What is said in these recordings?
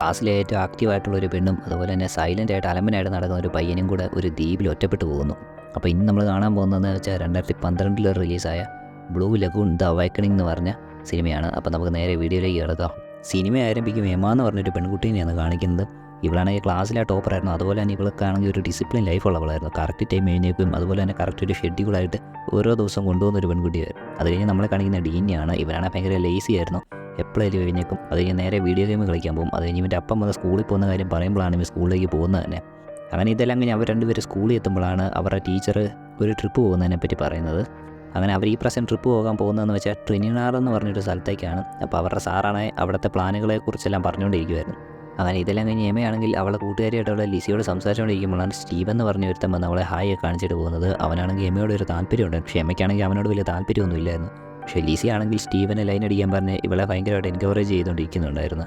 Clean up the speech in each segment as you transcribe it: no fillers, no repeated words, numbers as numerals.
ക്ലാസ്സിലെ ഏറ്റവും ആക്റ്റീവായിട്ടുള്ളൊരു പെണ്ണും അതുപോലെ തന്നെ സൈലൻ്റായിട്ട് അലമ്പനായിട്ട് നടക്കുന്ന ഒരു പയ്യനും കൂടെ ഒരു ദ്വീപിൽ ഒറ്റപ്പെട്ടു പോകുന്നു. അപ്പോൾ ഇന്ന് നമ്മൾ കാണാൻ പോകുന്നതെന്ന് വെച്ചാൽ 2012 റിലീസായ ബ്ലൂ ലഗൂൺ ദ അവൈക്കണിംഗ് എന്ന് പറഞ്ഞ സിനിമയാണ്. അപ്പോൾ നമുക്ക് നേരെ വീഡിയോയിലേക്ക് കിടക്കാം. സിനിമ ആരംഭിക്കും എമ എന്ന് പറഞ്ഞൊരു പെൺകുട്ടീനെയാണ് കാണിക്കുന്നത്. ഇവളാണെങ്കിൽ ക്ലാസ്സിലെ ടോപ്പറായിരുന്നു. അതുപോലെ തന്നെ ഇവൾക്കാണെങ്കിൽ ഒരു ഡിസിപ്ലിൻ ലൈഫ് ഉള്ളവളായിരുന്നു. കറക്റ്റ് ടൈം എഴുന്നേൽക്കും, അതുപോലെ തന്നെ കറക്റ്റ് ഒരു ഷെഡ്യൂളായിട്ട് ഓരോ ദിവസം കൊണ്ടുപോകുന്ന ഒരു പെൺകുട്ടിയായിരുന്നു. അത് കഴിഞ്ഞ് നമ്മളെ കാണിക്കുന്ന ഡീനെയാണ്. ഇവനാണെങ്കിൽ ഭയങ്കര ലേസി ആയിരുന്നു, എപ്പോഴേലും എഴുന്നേക്കും. അത് കഴിഞ്ഞ് നേരെ വീഡിയോ ഗെയിം കളിക്കാൻ പോകും. അത് കഴിഞ്ഞ് ഇവൻ്റെ അപ്പം വന്ന് സ്കൂളിൽ പോകുന്ന കാര്യം പറയുമ്പോഴാണ് ഇവൻ സ്കൂളിലേക്ക് പോകുന്നത് തന്നെ. അങ്ങനെ ഇതെല്ലാം കഴിഞ്ഞ് അവർ രണ്ടുപേരും സ്കൂളിൽ എത്തുമ്പോഴാണ് അവരുടെ ടീച്ചർ ഒരു ട്രിപ്പ് പോകുന്നതിനെപ്പറ്റി പറയുന്നത്. അങ്ങനെ അവർ ഈ പ്രാവശ്യം ട്രിപ്പ് പോകാൻ പോകുന്നതെന്ന് വെച്ചാൽ ട്രിനിനാർ എന്ന് പറഞ്ഞൊരു സ്ഥലത്തേക്കാണ്. അപ്പോൾ അവരുടെ സാറാണ് അവിടുത്തെ പ്ലാനുകളെക്കുറിച്ചെല്ലാം പറഞ്ഞുകൊണ്ടിരിക്കുമായിരുന്നു. അങ്ങനെ ഇതെല്ലാം കഴിഞ്ഞ് എമയാണെങ്കിൽ അവളെ കൂട്ടുകാരിയായിട്ടുള്ള ലിസിയോട് സംസാരിച്ചുകൊണ്ടിരിക്കുമ്പോഴാണ് സ്റ്റീവൻ എന്ന് പറഞ്ഞ ഒരുത്തൻ വന്ന് അവളെ ഹായ് കാണിച്ചിട്ട് പോകുന്നത്. അവനാണെങ്കിൽ എമയോട് ഒരു താല്പര്യമുണ്ട്, പക്ഷേ എമയ്ക്കാണെങ്കിൽ അവനോട് വലിയ താല്പര്യമൊന്നും ഇല്ലായിരുന്നു. പക്ഷേ ലിസി ആണെങ്കിൽ സ്റ്റീവനെ ലൈൻ അടിക്കാൻ പറഞ്ഞ് ഇവളെ ഭയങ്കരമായിട്ട് എൻകറേജ് ചെയ്തുകൊണ്ടിരിക്കുന്നുണ്ടായിരുന്നു.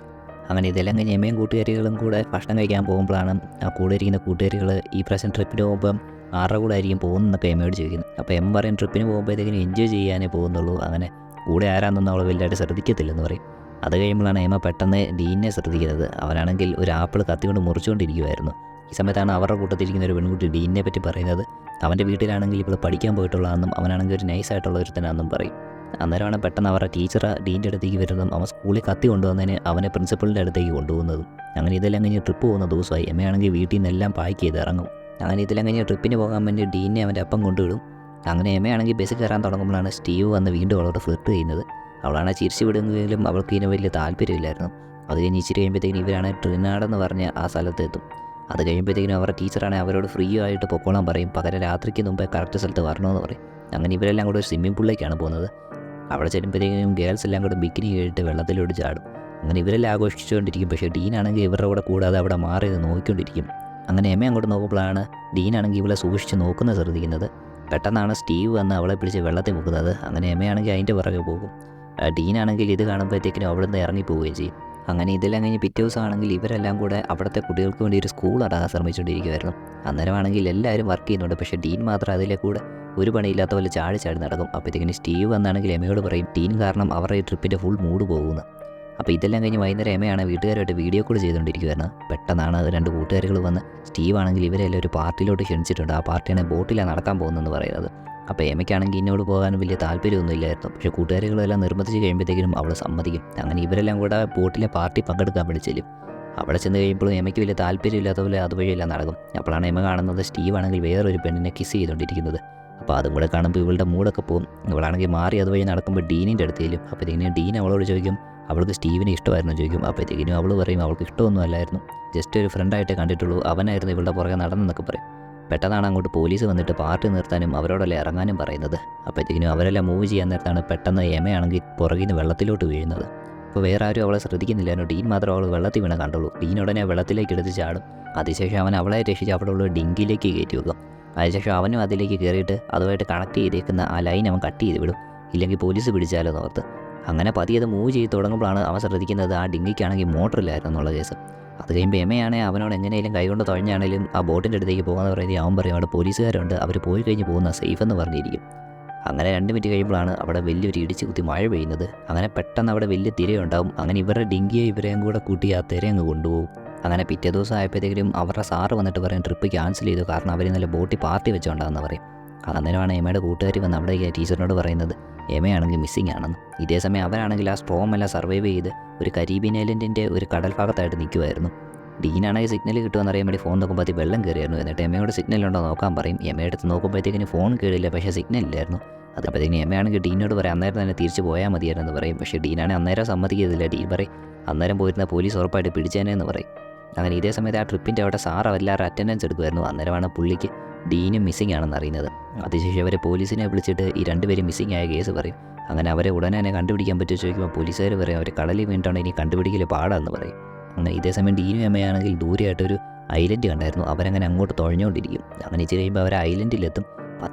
അങ്ങനെ ഇതെല്ലാം കഴിഞ്ഞ് എമയും കൂട്ടുകാരികളും കൂടെ ഭക്ഷണം കഴിക്കാൻ പോകുമ്പോഴാണ് ആ കൂടെ ഇരിക്കുന്ന കൂട്ടുകാരികൾ ഈ പ്രാവശ്യം ട്രിപ്പിന് പോകുമ്പം ആരുടെ കൂടെ ആയിരിക്കും പോകുന്നതെന്നൊക്കെ എമയോട് ചോദിക്കുന്നു. അപ്പോൾ എം പറയും ട്രിപ്പിന് പോകുമ്പോഴത്തേക്കിനും എൻജോയ് ചെയ്യാനേ പോകുന്നുള്ളൂ, അങ്ങനെ കൂടെ ആരാന്നൊന്നും അവൾ വലുതായിട്ട് ശ്രദ്ധിക്കത്തില്ലെന്ന് പറയും. അത് കഴിയുമ്പോഴാണ് എമ പെട്ടെന്ന് ഡീനെ ശ്രദ്ധിക്കുന്നത്. അവനാണെങ്കിൽ ഒരു ആപ്പിൾ കത്തിക്കൊണ്ട് മുറിച്ചുകൊണ്ടിരിക്കുമായിരുന്നു. ഈ സമയത്താണ് അവരുടെ കൂട്ടത്തിരിക്കുന്ന ഒരു പെൺകുട്ടി ഡീനെ പറ്റി പറയുന്നത്. അവൻ്റെ വീട്ടിലാണെങ്കിൽ ഇപ്പോൾ പഠിക്കാൻ പോയിട്ടുള്ളതെന്നും അവനാണെങ്കിൽ ഒരു നൈസായിട്ടുള്ള ഒരുത്തനാണെന്നും പറയും. അന്നേരമാണ് പെട്ടെന്ന് അവരുടെ ടീച്ചർ ഡീൻ്റെ അടുത്തേക്ക് വരുന്നതും അവൻ സ്കൂളിൽ കത്തി കൊണ്ടുവന്നതിന് അവനെ പ്രിൻസിപ്പളിൻ്റെ അടുത്തേക്ക് കൊണ്ടുപോകുന്നതും. അങ്ങനെ ഇതെല്ലാം കഴിഞ്ഞ് ട്രിപ്പ് പോകുന്ന ദിവസമായി. എമയാണെങ്കിൽ വീട്ടിൽ നിന്നെല്ലാം പാക്ക് ചെയ്ത് ഇറങ്ങും. അങ്ങനെ ഇതെല്ലാം കഴിഞ്ഞ് ട്രിപ്പിന് പോകാൻ വേണ്ടി ഡീനെ അവൻ്റെ അപ്പം കൊണ്ടുവിടും. അങ്ങനെ എമയാണെങ്കിൽ ബസ്സിൽ കയറാൻ തുടങ്ങുമ്പോഴാണ് സ്റ്റീവ് വന്ന് വീണ്ടും അവളോട് ഫ്ലിർട്ട് ചെയ്യുന്നത്. അവളാണ് ചിരിച്ചു വിടുന്നതെങ്കിലും അവൾക്ക് ഇതിന് വലിയ താല്പര്യമില്ലായിരുന്നു. അത് കഴിഞ്ഞ് ഇച്ചിരി കഴിയുമ്പോഴത്തേക്കും ഇവരാണ് ട്രിനാടെന്ന് പറഞ്ഞ ആ സ്ഥലത്തെത്തും. അത് കഴിയുമ്പോഴത്തേക്കിനും അവരുടെ ടീച്ചറാണെങ്കിൽ അവരോട് ഫ്രീ ആയിട്ട് പൊക്കോളാൻ പറയും. പകരം രാത്രിക്ക് മുമ്പേ കറക്റ്റ് സ്ഥലത്ത് വരണമെന്ന് പറയും. അങ്ങനെ ഇവരെല്ലാം കൂടെ ഒരു സ്വിമ്മിംഗ് പൂളിലേക്കാണ് പോകുന്നത്. അവിടെ ചെല്ലുമ്പോഴത്തേക്കും ഗേൾസ് എല്ലാം കൂടെ ബിക്കിനി കേട്ട് വെള്ളത്തിലോട്ട് ചാടും. അങ്ങനെ ഇവരെല്ലാം ആഘോഷിച്ചുകൊണ്ടിരിക്കും. പക്ഷേ ഡീനാണെങ്കിൽ ഇവരുടെ കൂടെ കൂടാതെ അവിടെ മാറി നോക്കിക്കൊണ്ടിരിക്കും. അങ്ങനെ എമ അങ്ങോട്ട് നോക്കുമ്പോഴാണ് ഡീനാണെങ്കിൽ ഇവളെ സൂക്ഷിച്ച് നോക്കുന്നത് ശ്രദ്ധിക്കുന്നത്. പെട്ടെന്നാണ് സ്റ്റീവ് വന്ന് അവളെ പിടിച്ച് വെള്ളത്തിൽ മുക്കുന്നത്. അങ്ങനെ എമയാണെങ്കിൽ അതിൻ്റെ പുറകെ പോകും. ഡീനാണെങ്കിൽ ഇത് കാണുമ്പോഴത്തേക്കിനും അവിടെ നിന്ന് ഇറങ്ങിപ്പോവുകയും ചെയ്യും. അങ്ങനെ ഇതെല്ലാം കഴിഞ്ഞ് പിറ്റേ ദിവസമാണെങ്കിൽ ഇവരെല്ലാം കൂടെ അവിടുത്തെ കുട്ടികൾക്ക് വേണ്ടി ഒരു സ്കൂൾ അടങ്ങാൻ ശ്രമിച്ചുകൊണ്ടിരിക്കുമായിരുന്നു. അന്നേരമാണെങ്കിൽ എല്ലാവരും വർക്ക് ചെയ്യുന്നുണ്ട്, പക്ഷേ ഡീൻ മാത്രം അതിലെ കൂടെ ഒരു പണിയില്ലാത്ത പോലെ ചാടി നടക്കും. അപ്പോഴത്തേക്കിനും സ്റ്റീവ് വന്നാണെങ്കിൽ എമയോട് പറയും ഡീൻ കാരണം അവരുടെ ഈ ട്രിപ്പിൻ്റെ ഫുൾ മൂഡ് പോകുന്നു. അപ്പോൾ ഇതെല്ലാം കഴിഞ്ഞ് വൈകുന്നേരം എമയാണ് വീട്ടുകാരുമായിട്ട് വീഡിയോ കോൾ ചെയ്തുകൊണ്ടിരിക്കുമായിരുന്നു. പെട്ടെന്നാണ് രണ്ട് കൂട്ടുകാരികൾ വന്ന് സ്റ്റീവ് ആണെങ്കിൽ ഇവരെല്ലാം ഒരു പാർട്ടിയിലോട്ട് ക്ഷണിച്ചിട്ടുണ്ട്. ആ പാർട്ടിയാണ് ബോട്ടിലാണ് നടക്കാൻ പോകുന്നതെന്ന് പറയുന്നത്. അപ്പോൾ എമയ്ക്കാണെങ്കിൽ ഇന്നോട് പോകാൻ വലിയ താല്പര്യമൊന്നും ഇല്ലായിരുന്നു. പക്ഷേ കൂട്ടുകാരികളെല്ലാം നിർബന്ധിച്ച് കഴിയുമ്പോഴത്തേക്കിനും അവൾ സമ്മതിക്കും. അങ്ങനെ ഇവരെല്ലാം കൂടെ ബോട്ടിലെ പാർട്ടി പങ്കെടുക്കാൻ വേണ്ടി ചെല്ലും. അവിടെ ചെന്ന് കഴിയുമ്പോഴും എമയ്ക്ക് വലിയ താല്പര്യമില്ലാത്ത പോലെ അതുവഴിയെല്ലാം നടക്കും. അപ്പോഴാണ് എമ കാണുന്നത് സ്റ്റീവ് ആണെങ്കിൽ വേറൊരു പെണ്ണിനെ കിസ് ചെയ്തുകൊണ്ടിരിക്കുന്നത്. അപ്പോൾ അതും കൂടെ കാണുമ്പോൾ ഇവളുടെ മൂടൊക്കെ പോകും. ഇവളാണെങ്കിൽ മാറി അതുവഴി നടക്കുമ്പോൾ ഡീനിൻ്റെ അടുത്ത് ചെല്ലും. അപ്പോഴത്തേക്കിനും ഡീൻ അവളോട് ചോദിക്കും അവൾക്ക് സ്റ്റീവിനെ ഇഷ്ടമായിരുന്നു ചോദിക്കും. അപ്പോഴത്തേക്കിനും അവൾ പറയും അവൾക്ക് ഇഷ്ടമൊന്നും അല്ലായിരുന്നു, ജസ്റ്റ് ഒരു ഫ്രണ്ടായിട്ടേ കണ്ടിട്ടുള്ളൂ, അവനായിരുന്നു ഇവളുടെ പുറകെ നടന്നെന്നൊക്കെ പറയും. പെട്ടെന്നാണ് അങ്ങോട്ട് പോലീസ് വന്നിട്ട് പാർട്ടി നിർത്താനും അവരോടെല്ലാം ഇറങ്ങാനും പറയുന്നത്. അപ്പോഴത്തേക്കിനും അവരെല്ലാം മൂവ് ചെയ്യാൻ നേരത്താണ് പെട്ടെന്ന് എമയാണെങ്കിൽ പുറകിൽ നിന്ന് വെള്ളത്തിലോട്ട് വീഴുന്നത്. അപ്പോൾ വേറെ ആരും അവളെ ശ്രദ്ധിക്കുന്നില്ലായിരുന്നു. ഡീൻ മാത്രം അവൾ വെള്ളത്തിൽ വീണ കണ്ടുള്ളൂ. ഡീൻ ഉടനെ വെള്ളത്തിലേക്ക് എടുത്ത് ചാടും. അതിനുശേഷം അവൻ അവളെ രക്ഷിച്ച് അവിടെ ഉള്ള ഡിങ്കിലേക്ക് കയറ്റി വെക്കും. അതിനുശേഷം അവനും അതിലേക്ക് കയറിയിട്ട് അതുമായിട്ട് കണക്ട് ചെയ്തേക്കുന്ന ആ ലൈൻ അവൻ കട്ട് ചെയ്ത് വിടും, ഇല്ലെങ്കിൽ പോലീസ് പിടിച്ചാലോ നോർത്ത്. അങ്ങനെ പതിയത് മൂവ് ചെയ്ത് തുടങ്ങുമ്പോഴാണ് അവൻ ശ്രദ്ധിക്കുന്നത് ആ ഡിങ്കിക്കാണെങ്കിൽ മോട്ടറില്ലായിരുന്നു എന്നുള്ള കേസ്. അത് കഴിയുമ്പോൾ എമയാണെങ്കിൽ അവനോട് എങ്ങനെയും കൈകൊണ്ട് തുഴഞ്ഞാണെങ്കിലും ആ ബോട്ടിൻ്റെ അടുത്തേക്ക് പോകാമെന്ന് പറയുന്നത് അവൻ പറയും അവിടെ പോലീസുകാരുണ്ട്, അവർ പോയി കഴിഞ്ഞ് പോകുന്ന സേഫ് എന്ന് പറഞ്ഞിരിക്കും. അങ്ങനെ 2 മിനിറ്റ് കഴിയുമ്പോഴാണ് അവിടെ വലിയൊരു ഇടിച്ച് കുത്തി മഴ പെയ്യുന്നത്. അങ്ങനെ പെട്ടെന്ന് അവിടെ വലിയ തിരയുണ്ടാവും. അങ്ങനെ ഇവരുടെ ഡിങ്കിയെ ഇവരെയും കൂടെ കൂട്ടി ആ തിര അങ്ങ് കൊണ്ടുപോകും. അങ്ങനെ പിറ്റേ ദിവസം ആയപ്പോഴത്തേക്കും അവരുടെ സാറ് വന്നിട്ട് പറയും ട്രിപ്പ് ക്യാൻസൽ ചെയ്തു, കാരണം അവർ ഇന്നലെ ബോട്ടിൽ പാർട്ടി വെച്ചുകൊണ്ടാണെന്ന് പറയും. അന്നേരമാണ് എമയുടെ കൂട്ടുകാരി വന്ന് അവിടെ ടീച്ചറിനോട് പറയുന്നത് എമയാണെങ്കിൽ മിസ്സിങ് ആണെന്ന്. ഇതേ സമയം അവനാണെങ്കിൽ ആ സ്ട്രോം എല്ലാം സർവൈവ് ചെയ്ത് ഒരു കരീബിയൻ ഐലൻഡിൻ്റെ ഒരു കടൽ ഭാഗത്തായിട്ട് നിൽക്കുമായിരുന്നു. ഡീനാണെങ്കിൽ സിഗ്നൽ കിട്ടുമെന്ന് അറിയാൻ വേണ്ടി ഫോൺ നോക്കുമ്പോൾ വെള്ളം കയറിയായിരുന്നു. എന്നിട്ട് എമയോട് സിഗ്നൽ ഉണ്ടോ നോക്കാൻ പറയും. എമയെടുത്ത് നോക്കുമ്പോഴത്തേക്കിന് ഫോൺ കയറിയില്ല, പക്ഷേ സിഗ്നൽ ഇല്ലായിരുന്നു. അപ്പോഴത്തേക്കിന് എമയാണെങ്കിൽ ഡീനോട് പറയാം അന്നേരം തന്നെ തിരിച്ച് പോയാൽ മതിയായിരുന്നു പറയും. പക്ഷേ ഡീനാണെങ്കിൽ അന്നേരം സമ്മതിക്കത്തില്ല. ഡീൻ പറയും അന്നേരം പോയിരുന്ന പോലീസ് ഉറപ്പായിട്ട് പിടിച്ചേനെന്ന് പറയും. അങ്ങനെ ഇതേ സമയത്ത് ആ ട്രിപ്പിൻ്റെ അവിടെ സാറ് എല്ലാവരും അറ്റൻഡൻസ് എടുക്കുമായിരുന്നു. അന്നേരമാണ് പുള്ളിക്ക് ഡീനും മിസ്സിംഗ് ആണെന്ന് അറിയുന്നത്. അതിനുശേഷം അവരെ പോലീസിനെ വിളിച്ചിട്ട് ഈ 2 പേരും മിസ്സിംഗ് ആയ കേസ് പറയും. അങ്ങനെ അവരെ ഉടനെ തന്നെ കണ്ടുപിടിക്കാൻ പറ്റുമോ ചോദിക്കുമ്പോൾ പോലീസുകാർ പറയും അവർ കടലിൽ വീണിട്ടാണ്, ഇനി കണ്ടുപിടിക്കൽ പാടാന്ന് പറയും. അങ്ങനെ ഇതേ സമയം ഡീനും എമയാണെങ്കിൽ ദൂരെയായിട്ടൊരു ഐലൻഡ് കണ്ടായിരുന്നു. അവരങ്ങനെ അങ്ങോട്ട് തുഴഞ്ഞുകൊണ്ടിരിക്കും. അങ്ങനെ ഇച്ചിരി കഴിയുമ്പോൾ അവർ ഐലൻഡിലെത്തും.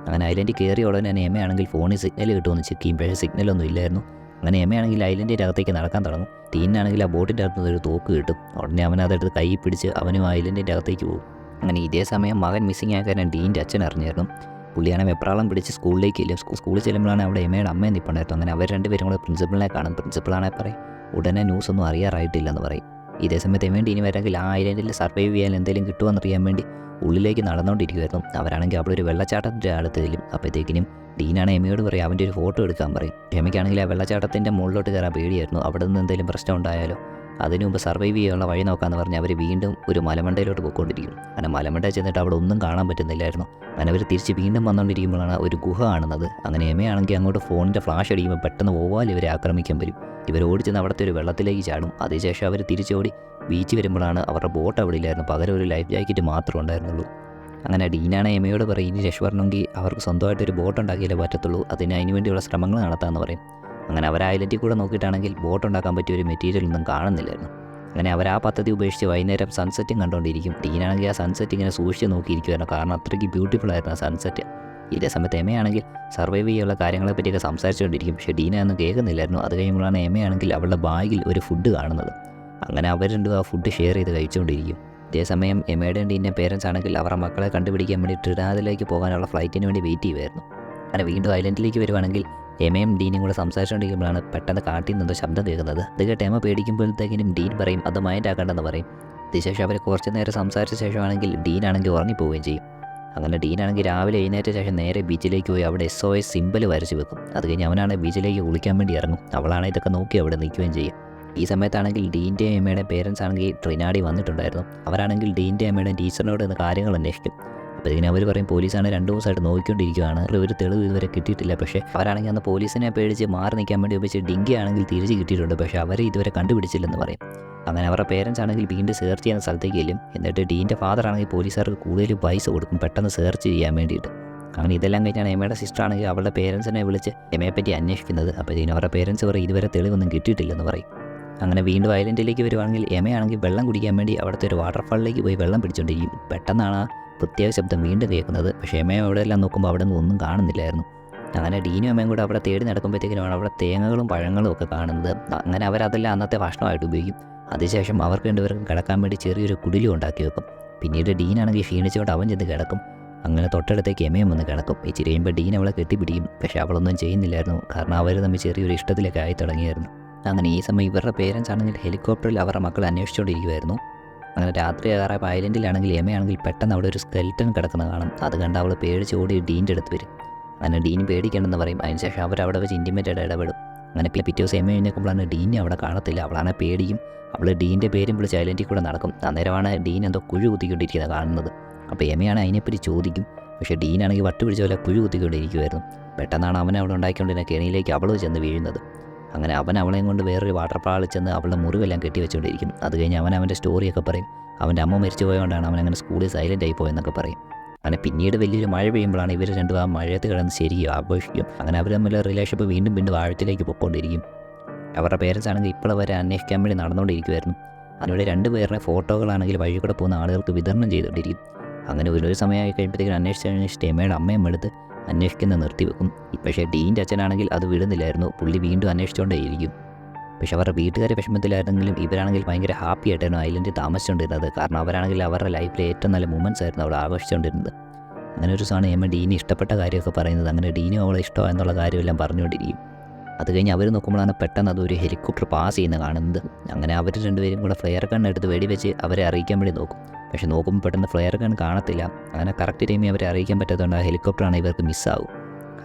അങ്ങനെ ഐലൻഡിൽ കയറിയ ഉടനെ തന്നെ എമയാണെങ്കിൽ ഫോണിൽ സിഗ്നൽ കിട്ടുമെന്ന് ചെക്ക് ചെയ്യും, പക്ഷേ സിഗ്നലൊന്നും ഇല്ലായിരുന്നു. അങ്ങനെ എമയാണെങ്കിൽ ഐലൻഡിൻ്റെ അകത്തേക്ക് നടക്കാൻ തുടങ്ങും. ഡീനാണെങ്കിൽ ആ ബോട്ടിൻ്റെ അകത്ത് ഒരു തോക്ക് കിട്ടും. ഉടനെ അവൻ അതെടുത്ത് കൈ പിടിച്ച് അവനും ഐലൻഡിൻ്റെ അകത്തേക്ക് പോകും. അങ്ങനെ ഇതേ സമയം മകൻ മിസ്സിംഗ് ആയ കാരണം ഡീൻ്റെ അച്ഛൻ അറിഞ്ഞായിരുന്നു. പുള്ളിയാണ് വെപ്രാളം പിടിച്ച് സ്കൂളിലേക്ക് ഇല്ല. സ്കൂളിൽ ചെല്ലുമ്പോഴാണ് അവിടെ എമയുടെ അമ്മയെ നിൽപ്പുണ്ടായിരുന്നു. അങ്ങനെ അവർ 2 പേരും കൂടെ പ്രിൻസിപ്പളിനെ കാണും. പ്രിൻസിപ്പളാണെ പറയും ഉടനെ ന്യൂസൊന്നും അറിയാറായിട്ടില്ലെന്ന് പറയും. ഇതേ സമയത്ത് എമയും ഡീനും വരാമെങ്കിൽ ആ ഐലൻഡിൽ സർവൈവ് ചെയ്യാൻ എന്തെങ്കിലും കിട്ടുമെന്നറിയാൻ വേണ്ടി ഉള്ളിലേക്ക് നടന്നുകൊണ്ടിരിക്കുമായിരുന്നു. അവരാണെങ്കിൽ അവിടെ ഒരു വെള്ളച്ചാട്ടത്തിൻ്റെ അടുത്ത് ചെല്ലും. അപ്പോഴത്തേക്കിനും ഡീനാണ് എമയോട് പറയും അവൻ്റെ ഒരു ഫോട്ടോ എടുക്കാൻ പറയും. എമയ്ക്കാണെങ്കിൽ ആ വെള്ളച്ചാട്ടത്തിൻ്റെ മുകളിലോട്ട് കയറാൻ പേടിയായിരുന്നു. അവിടെ നിന്ന് എന്തെങ്കിലും പ്രശ്നം ഉണ്ടായാലോ, അതിനു മുമ്പ് സർവൈവ് ചെയ്യാനുള്ള വഴി നോക്കാമെന്ന് പറഞ്ഞ് അവർ വീണ്ടും ഒരു മലമണ്ടയിലോട്ട് പോയിക്കൊണ്ടിരിക്കും. അങ്ങനെ മലമണ്ടയിൽ ചെന്നിട്ട് അവിടെ ഒന്നും കാണാൻ പറ്റുന്നില്ലായിരുന്നു. അങ്ങനെ അവർ തിരിച്ച് വീണ്ടും വന്നുകൊണ്ടിരിക്കുമ്പോഴാണ് ഒരു ഗുഹ കാണുന്നത്. അങ്ങനെ എമയാണെങ്കിൽ അങ്ങോട്ട് ഫോണിൻ്റെ ഫ്ലാഷ് അടിക്കുമ്പോൾ പെട്ടെന്ന് വവ്വാൽ ഇവരെ ആക്രമിക്കാൻ വരും. ഇവർ ഓടിച്ചെന്ന് അവിടുത്തെ ഒരു വെള്ളത്തിലേക്ക് ചാടും. അതിനുശേഷം അവർ തിരിച്ചോടി ബീച്ച് വരുമ്പോഴാണ് അവരുടെ ബോട്ട് അവിടെ ഇല്ലായിരുന്നു, പകരം ഒരു ലൈഫ് ജാക്കറ്റ് മാത്രമേ ഉണ്ടായിരുന്നുള്ളൂ. അങ്ങനെ ഡീനാണ് എമയോട് പറയും ഇനി രക്ഷപ്പെടണമെങ്കിൽ അവർക്ക് സ്വന്തമായിട്ടൊരു ബോട്ട് ഉണ്ടാക്കിയാലേ പറ്റത്തുള്ളൂ, അതിന് വേണ്ടിയുള്ള ശ്രമങ്ങൾ നടത്താമെന്ന് പറയും. അങ്ങനെ അവർ ഐലൻഡിൽ കൂടെ നോക്കിയിട്ടാണെങ്കിൽ ബോട്ട് ഉണ്ടാക്കാൻ പറ്റിയ ഒരു മെറ്റീരിയൽ ഒന്നും കാണുന്നില്ലായിരുന്നു. അങ്ങനെ അവർ ആ പദ്ധതി ഉപേക്ഷിച്ച് വൈകുന്നേരം സൺസെറ്റും കണ്ടുകൊണ്ടിരിക്കും. ഡീനാണെങ്കിൽ ആ സൺസെറ്റ് ഇങ്ങനെ സൂക്ഷിച്ച് നോക്കിയിരിക്കുമായിരുന്നു, കാരണം അത്രയ്ക്ക് ബ്യൂട്ടിഫുൾ ആയിരുന്നു ആ സൺസെറ്റ്. ഇതേ സമയത്ത് എമയാണെങ്കിൽ സർവൈവ് ചെയ്യാനുള്ള കാര്യങ്ങളെ പറ്റിയൊക്കെ സംസാരിച്ചുകൊണ്ടിരിക്കും. പക്ഷേ ഡീന ഒന്നും കേൾക്കുന്നില്ലായിരുന്നു. അത് കഴിയുമ്പോഴാണ് എമയാണെങ്കിൽ അവളുടെ ബാഗിൽ ഒരു ഫുഡ് കാണുന്നത്. അങ്ങനെ അവർ രണ്ടും ആ ഫുഡ് ഷെയർ ചെയ്ത് കഴിച്ചുകൊണ്ടിരിക്കും. ഇതേസമയം എമയുടെയും ഡീൻ്റെ പേരൻസ് ആണെങ്കിൽ അവരുടെ മക്കളെ കണ്ടുപിടിക്കാൻ വേണ്ടി ട്രിനാദിലേക്ക് പോകാനുള്ള ഫ്ലൈറ്റിന് വേണ്ടി വെയിറ്റ് ചെയ്യുമായിരുന്നു. അങ്ങനെ വീണ്ടും ഐലൻഡിലേക്ക് വരുവാണെങ്കിൽ എമയും ഡീനും കൂടെ സംസാരിച്ചുകൊണ്ടിരിക്കുമ്പോഴാണ് പെട്ടെന്ന് കാട്ടിൽ നിന്നോ ശബ്ദം കേൾക്കുന്നത്. അത് കേട്ട് എമ പേടിക്കുമ്പോഴത്തേക്കിനും ഡീൻ പറയും അത് മൈൻഡ് ആക്കണ്ടെന്ന് പറയും. അതിനുശേഷം അവർ കുറച്ച് നേരം സംസാരിച്ച ശേഷമാണെങ്കിൽ ഡീനാണെങ്കിൽ ഉറങ്ങിപ്പോവുകയും ചെയ്യും. അങ്ങനെ ഡീനാണെങ്കിൽ രാവിലെ എഴുന്നേറ്റ ശേഷം നേരെ ബീച്ചിലേക്ക് പോയി അവിടെ SOS സിമ്പൽ വരച്ച് വെക്കും. അത് കഴിഞ്ഞ് അവനാണ് ബീച്ചിലേക്ക് കുളിക്കാൻ വേണ്ടി ഇറങ്ങും. അവളാണ് ഇതൊക്കെ നോക്കി അവിടെ നിൽക്കുകയും ചെയ്യും. ഈ സമയത്താണെങ്കിൽ ഡീൻ്റെയും എമ്മയുടെയും പേരൻസ് ആണെങ്കിൽ ട്രിനാഡി വന്നിട്ടുണ്ടായിരുന്നു. അവരാണെങ്കിൽ ഡീൻ്റെയും എമ്മയുടെയും ടീച്ചറിനോട് ഇന്ന് കാര്യങ്ങൾ അന്വേഷിക്കും. അപ്പോൾ ഇതിന് അവർ പറയും പോലീസാണ് 2 ദിവസമായിട്ട് നോക്കിക്കൊണ്ടിരിക്കുകയാണ്, ഒരു തെളിവ് ഇതുവരെ കിട്ടിയിട്ടില്ല. പക്ഷേ അവരാണെങ്കിൽ അന്ന് പോലീസിനെ പേടിച്ച് മാറി നിൽക്കാൻ വേണ്ടി ഉപയോഗിച്ച് ഡിങ്കി ആണെങ്കിൽ തിരിച്ച് കിട്ടിയിട്ടുണ്ട്, പക്ഷേ അവരെ ഇതുവരെ കണ്ടുപിടിച്ചില്ലെന്ന് പറയും. അങ്ങനെ അവരുടെ പേരൻസ് ആണെങ്കിൽ വീണ്ടും സെർച്ച് ചെയ്യുന്ന സ്ഥലത്തേക്ക് ചെല്ലും. എന്നിട്ട് ഡീൻ്റെ ഫാദർ ആണെങ്കിൽ പോലീസുകാർക്ക് കൂടുതൽ പൈസ കൊടുക്കും പെട്ടെന്ന് സെർച്ച് ചെയ്യാൻ വേണ്ടിയിട്ട്. അങ്ങനെ ഇതെല്ലാം കഴിഞ്ഞാണ് എമ്മയുടെ സിസ്റ്റർ ആണെങ്കിൽ അവളുടെ പേരൻസിനെ വിളിച്ച് എമ്മയെപ്പറ്റി അന്വേഷിക്കുന്നത്. അപ്പോൾ ഇതിന് അവരുടെ പേരൻസ് പറയും ഇതുവരെ തെളിവൊന്നും കിട്ടിയിട്ടില്ലെന്ന് പറയും. അങ്ങനെ വീണ്ടും ഐലൻഡിലേക്ക് വരുവാണെങ്കിൽ എമയാണെങ്കിൽ വെള്ളം കുടിക്കാൻ വേണ്ടി അവിടുത്തെ ഒരു വാട്ടർഫാളിലേക്ക് പോയി വെള്ളം പിടിച്ചുകൊണ്ടിരിക്കും. പെട്ടെന്നാണ് ആ പ്രത്യേക ശബ്ദം വീണ്ടും കേൾക്കുന്നത്. പക്ഷേ എമയെ അവിടെ എല്ലാം നോക്കുമ്പോൾ അവിടെ നിന്ന് ഒന്നും കാണുന്നില്ലായിരുന്നു. അങ്ങനെ ഡീനും എമ്മയും കൂടെ അവിടെ തേടി നടക്കുമ്പോഴത്തേക്കിനുമാണ് അവിടെ തേങ്ങകളും പഴങ്ങളും ഒക്കെ കാണുന്നത്. അങ്ങനെ അവരതെല്ലാം അന്നത്തെ ഭക്ഷണമായിട്ട് ഉപയോഗിക്കും. അതിനുശേഷം അവർക്ക് രണ്ടുപേർക്കും കിടക്കാൻ വേണ്ടി ചെറിയൊരു കുടിലും ഉണ്ടാക്കി വെക്കും. പിന്നീട് ഡീനാണെങ്കിൽ ക്ഷീണിച്ചുകൊണ്ട് അവൻ ചെന്ന് കിടക്കും. അങ്ങനെ തൊട്ടടുത്തേക്ക് എമയും വന്ന് കിടക്കും. ഇച്ചിരി കഴിയുമ്പോൾ ഡീൻ അവളെ കെട്ടിപ്പിടിക്കും. പക്ഷേ അവളൊന്നും ചെയ്യുന്നില്ലായിരുന്നു, കാരണം അവർ തമ്മിൽ ചെറിയൊരു ഇഷ്ടത്തിലൊക്കെ ആയി തുടങ്ങിയായിരുന്നു. അങ്ങനെ ഈ സമയം ഇവരുടെ പേരൻസ് ആണെങ്കിൽ ഹെലികോപ്റ്ററിൽ അവരുടെ മക്കളെ അന്വേഷിച്ചുകൊണ്ടിരിക്കുമായിരുന്നു. അങ്ങനെ രാത്രി ആകാറായപ്പോൾ ഐലൻഡിലാണെങ്കിൽ എമയാണെങ്കിൽ പെട്ടെന്ന് അവിടെ ഒരു സ്കെൽറ്റൻ കിടക്കുന്നത് കാണും. അത് കണ്ട് അവൾ പേടിച്ച് ഓടി ഡീൻ്റെ അടുത്ത് വരും. അങ്ങനെ ഡീൻ പേടിക്കേണ്ടെന്ന് പറയും. അതിനുശേഷം അവരവിടെ വെച്ച് ഇൻറ്റിമേറ്റായിട്ട് ഇടപെടും. അങ്ങനെ പിറ്റേ ദിവസം എമ എഴുന്നേൽക്കുമ്പോഴാണ് ഡീനെ അവിടെ കാണത്തില്ല. അവളാണ് പേടിയും. അവൾ ഡീൻ്റെ പേരും വിളിച്ച് ഐലൻഡിൽ കൂടെ നടക്കും. അന്നേരമാണ് ഡീൻ എന്തോ കുഴി കുത്തിക്കൊണ്ടിരിക്കുന്നത് കാണുന്നത്. അപ്പോൾ എമയാണ് അതിനെപ്പറ്റി ചോദിക്കും. പക്ഷേ ഡീനാണെങ്കിൽ വട്ടുപിടിച്ച പോലെ കുഴി കുത്തിക്കൊണ്ടിരിക്കുമായിരുന്നു. പെട്ടെന്നാണ് അവനെ അവിടെ ഉണ്ടാക്കിക്കൊണ്ടിരുന്ന കെണിയിലേക്ക് അവൾ ചെന്ന് വീഴുന്നത്. അങ്ങനെ അവൻ അവളെയും കൊണ്ട് വേറൊരു വാട്ടർഫാളിൽ ചെന്ന് അവളുടെ മുറിവെല്ലാം കെട്ടിവെച്ചുകൊണ്ടിരിക്കും. അത് കഴിഞ്ഞ് അവൻ്റെ സ്റ്റോറിയൊക്കെ പറയും. അവൻ്റെ അമ്മ മരിച്ചു പോയതുകൊണ്ടാണ് അവനങ്ങനെ സ്കൂളിൽ സൈലൻ്റ് ആയി പോയെന്നൊക്കെ പറയും. അങ്ങനെ പിന്നീട് വലിയൊരു മഴ പെയ്യുമ്പോഴാണ് ഇവർ രണ്ടും ആ മഴയത്ത് കിടന്ന് ശരിക്കും ആഘോഷിക്കും. അങ്ങനെ അവർ തമ്മിലുള്ള റിലേഷൻഷിപ്പ് വീണ്ടും ആഴത്തിലേക്ക് പൊയ്ക്കൊണ്ടിരിക്കും. അവരുടെ പേരൻസ് ആണെങ്കിൽ ഇപ്പോൾ വരെ അന്വേഷിക്കാൻ വേണ്ടി നടന്നുകൊണ്ടിരിക്കുമായിരുന്നു. അതിലൂടെ 2 പേരുടെ ഫോട്ടോകളാണെങ്കിൽ വഴി കൂടെ പോകുന്ന ആളുകൾക്ക് വിതരണം ചെയ്തുകൊണ്ടിരിക്കും. അങ്ങനെ ഒരു സമയമായി കഴിയുമ്പോഴത്തേക്കും അന്വേഷിച്ചിട്ട് എമ്മയുടെ അമ്മയും എടുത്ത് അന്വേഷിക്കുന്നത് നിർത്തിവെക്കും. പക്ഷേ ഡീൻ്റെ അച്ഛനാണെങ്കിൽ അത് വിടുന്നില്ലായിരുന്നു. പുള്ളി വീണ്ടും അന്വേഷിച്ചുകൊണ്ടേയിരിക്കും. പക്ഷെ അവരുടെ വീട്ടുകാരെ വിഷമത്തിലായിരുന്നെങ്കിലും ഇവരാണെങ്കിൽ ഭയങ്കര ഹാപ്പി ആയിട്ടായിരുന്നു ഐലൻഡിൽ താമസിച്ചുകൊണ്ടിരുന്നത്. കാരണം അവരാണെങ്കിൽ അവരുടെ ലൈഫിലെ ഏറ്റവും നല്ല മൊമെൻറ്റ്സ് ആയിരുന്നു അവിടെ ആഘോഷിച്ചുകൊണ്ടിരുന്നത്. അങ്ങനെ ഒരു ദിവസമാണ് എമ്മ ഡീന് ഇഷ്ടപ്പെട്ട കാര്യമൊക്കെ പറയുന്നത്. അങ്ങനെ ഡീനും അവളെ ഇഷ്ടമായെന്നുള്ള കാര്യമെല്ലാം പറഞ്ഞുകൊണ്ടിരിക്കും. അത് കഴിഞ്ഞ് അവർ നോക്കുമ്പോഴാണ് പെട്ടെന്ന് അതൊരു ഹെലികോപ്റ്റർ പാസ് ചെയ്യുന്നത് കാണുന്നത്. അങ്ങനെ അവർ രണ്ടുപേരും കൂടെ ഫ്ലെയർ ഗൺ എടുത്ത് വെടിവെച്ച് അവരെ അറിയിക്കാൻ വേണ്ടി നോക്കും. പക്ഷെ നോക്കുമ്പോൾ പെട്ടെന്ന് ഫ്ലെയർ ഗൺ കാണത്തില്ല. അങ്ങനെ കറക്റ്റ് ടൈമിൽ അവരെ അറിയിക്കാൻ പറ്റാത്തതുകൊണ്ട് ആ ഹെലികോപ്റ്ററാണ് ഇവർക്ക് മിസ്സാവും.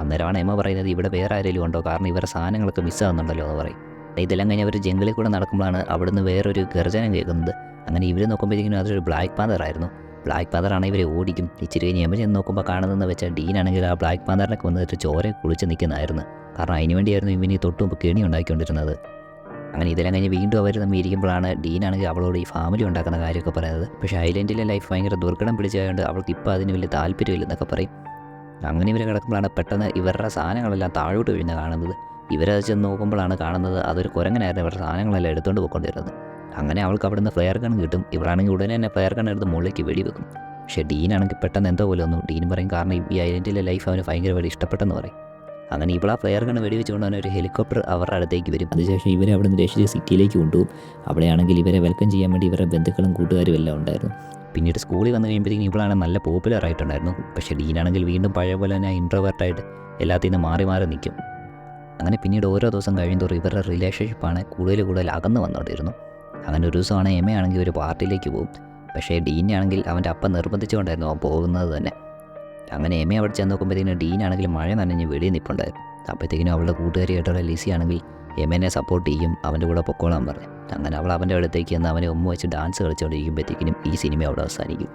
അന്നേരമാണ് എമ്മ പറയുന്നത് ഇവിടെ വേറെ ആരെങ്കിലും ഉണ്ടോ, കാരണം ഇവരുടെ സാധനങ്ങളൊക്കെ മിസ്സാകുന്നുണ്ടല്ലോ എന്ന് പറയും. ഇതെല്ലാം കഴിഞ്ഞ് അവർ ജംഗിളിൽ കൂടെ നടക്കുമ്പോഴാണ് അവിടുന്ന് വേറൊരു ഗർജനം കേൾക്കുന്നത്. അങ്ങനെ ഇവർ നോക്കുമ്പോഴത്തേക്കും അതൊരു ബ്ലാക്ക് പാന്തർ ആയിരുന്നു. ബ്ലാക്ക് പാന്തറാണ് ഇവരെ ഓടിക്കും. ഇച്ചിരി കഴിഞ്ഞ് എമ്മ ചെന്ന് നോക്കുമ്പോൾ കാണുന്നതെന്ന് വെച്ചാൽ ഡീനാണെങ്കിൽ ആ ബ്ലാക്ക് പാന്തറിനൊക്കെ വന്നിട്ട് ചോരയെ കുളിച്ച് നിൽക്കുന്നതായിരുന്നു. കാരണം അതിന് വേണ്ടിയായിരുന്നു ഇവന് തൊട്ടുമുമ്പ് കെണി ഉണ്ടാക്കിക്കൊണ്ടിരുന്നത്. അങ്ങനെ ഇതെല്ലാം കഴിഞ്ഞ് വീണ്ടും അവർ തമ്മിൽ ഇരിക്കുമ്പോഴാണ് ഡീനാണെങ്കിൽ അവളോട് ഈ ഫാമിലി ഉണ്ടാക്കുന്ന കാര്യമൊക്കെ പറയുന്നത്. പക്ഷേ ഐലൻഡിലെ ലൈഫ് ഭയങ്കര ദുർഘടം പിടിച്ചതുകൊണ്ട് അവൾക്ക് ഇപ്പോൾ അതിന് വലിയ താല്പര്യമില്ലെന്നൊക്കെ പറയും. അങ്ങനെ ഇവർ കിടക്കുമ്പോഴാണ് പെട്ടെന്ന് ഇവരുടെ സാധനങ്ങളെല്ലാം താഴോട്ട് വീഴുന്ന കാണുന്നത്. ഇവരത് ചെന്ന് നോക്കുമ്പോഴാണ് കാണുന്നത് അതൊരു കുരങ്ങനായിരുന്നു ഇവരുടെ സാധനങ്ങളെല്ലാം എടുത്തുകൊണ്ട് പോയിക്കൊണ്ടിരുന്നത്. അങ്ങനെ അവൾക്ക് അവിടെ നിന്ന് ഫ്ലെയർ ഗൺ കിട്ടും. ഇവരാണെങ്കിൽ ഉടനെ തന്നെ ഫ്ലെയർ ഗൺ എടുത്ത് മുകളിലേക്ക് വെടിവെക്കും. പക്ഷേ ഡീനാണെങ്കിൽ പെട്ടെന്ന് എന്തോ പോലെ ഒന്നും ഡീൻ പറയും, കാരണം ഈ ഐലൻഡിലെ ലൈഫ് അവന് ഭയങ്കരമായിട്ട് ഇഷ്ടപ്പെട്ടെന്ന് പറയും. അങ്ങനെ ഇവളാ ഫ്ലെയർ ഗൺ വെടിവെച്ചുകൊണ്ട് തന്നെ ഒരു ഹെലികോപ്റ്റർ അവരുടെ അടുത്തേക്ക് വരും. അതിനുശേഷം ഇവരെ അവിടെ നിന്ന് രക്ഷിച്ച് സിറ്റിയിലേക്ക് കൊണ്ടുപോകും. അവിടെയാണെങ്കിൽ ഇവരെ വെൽക്കം ചെയ്യാൻ വേണ്ടി ഇവരുടെ ബന്ധുക്കളും കൂട്ടുകാരും എല്ലാം ഉണ്ടായിരുന്നു. പിന്നീട് സ്കൂളിൽ വന്നു കഴിയുമ്പോഴത്തേക്കും ഇവളാണ് നല്ല പോപ്പുലർ ആയിട്ടുണ്ടായിരുന്നു. പക്ഷേ ഡീനാണെങ്കിൽ വീണ്ടും പഴയ പോലെ തന്നെ ഇൻട്രോവേർട്ടായിട്ട് എല്ലാത്തിൽ നിന്ന് മാറി നിൽക്കും. അങ്ങനെ പിന്നീട് ഓരോ ദിവസം കഴിയുന്തോറും ഇവരുടെ റിലേഷൻഷിപ്പാണ് കൂടുതൽ അകന്ന് വന്നുകൊണ്ടിരുന്നു. അങ്ങനെ ഒരു ദിവസമാണ് എമയാണെങ്കിൽ ഒരു പാർട്ടിയിലേക്ക് പോകും. പക്ഷേ ഡീനാണെങ്കിൽ അവൻ്റെ അപ്പം നിർബന്ധിച്ചുകൊണ്ടായിരുന്നു അവൻ പോകുന്നത് തന്നെ. അങ്ങനെ എമ അവിടെ ചെന്ന് നോക്കുമ്പോഴത്തേക്കിനും ഡീനാണെങ്കിൽ മഴ നനഞ്ഞ് വെളിയിൽ നിൽപ്പുണ്ടായിരുന്നു. അപ്പോഴത്തേക്കിനും അവളുടെ കൂട്ടുകാരിയായിട്ടുള്ള ലിസി ആണെങ്കിൽ എമനെ സപ്പോർട്ട് ചെയ്യും, അവൻ്റെ കൂടെ പൊക്കോളാൻ പറഞ്ഞു. അങ്ങനെ അവൾ അവൻ്റെ അടുത്തേക്ക് ചെന്ന് അവനെ വെച്ച് ഡാൻസ് കളിച്ചുകൊണ്ടിരിക്കുമ്പോഴത്തേക്കിനും ഈ സിനിമ അവിടെ അവസാനിക്കും.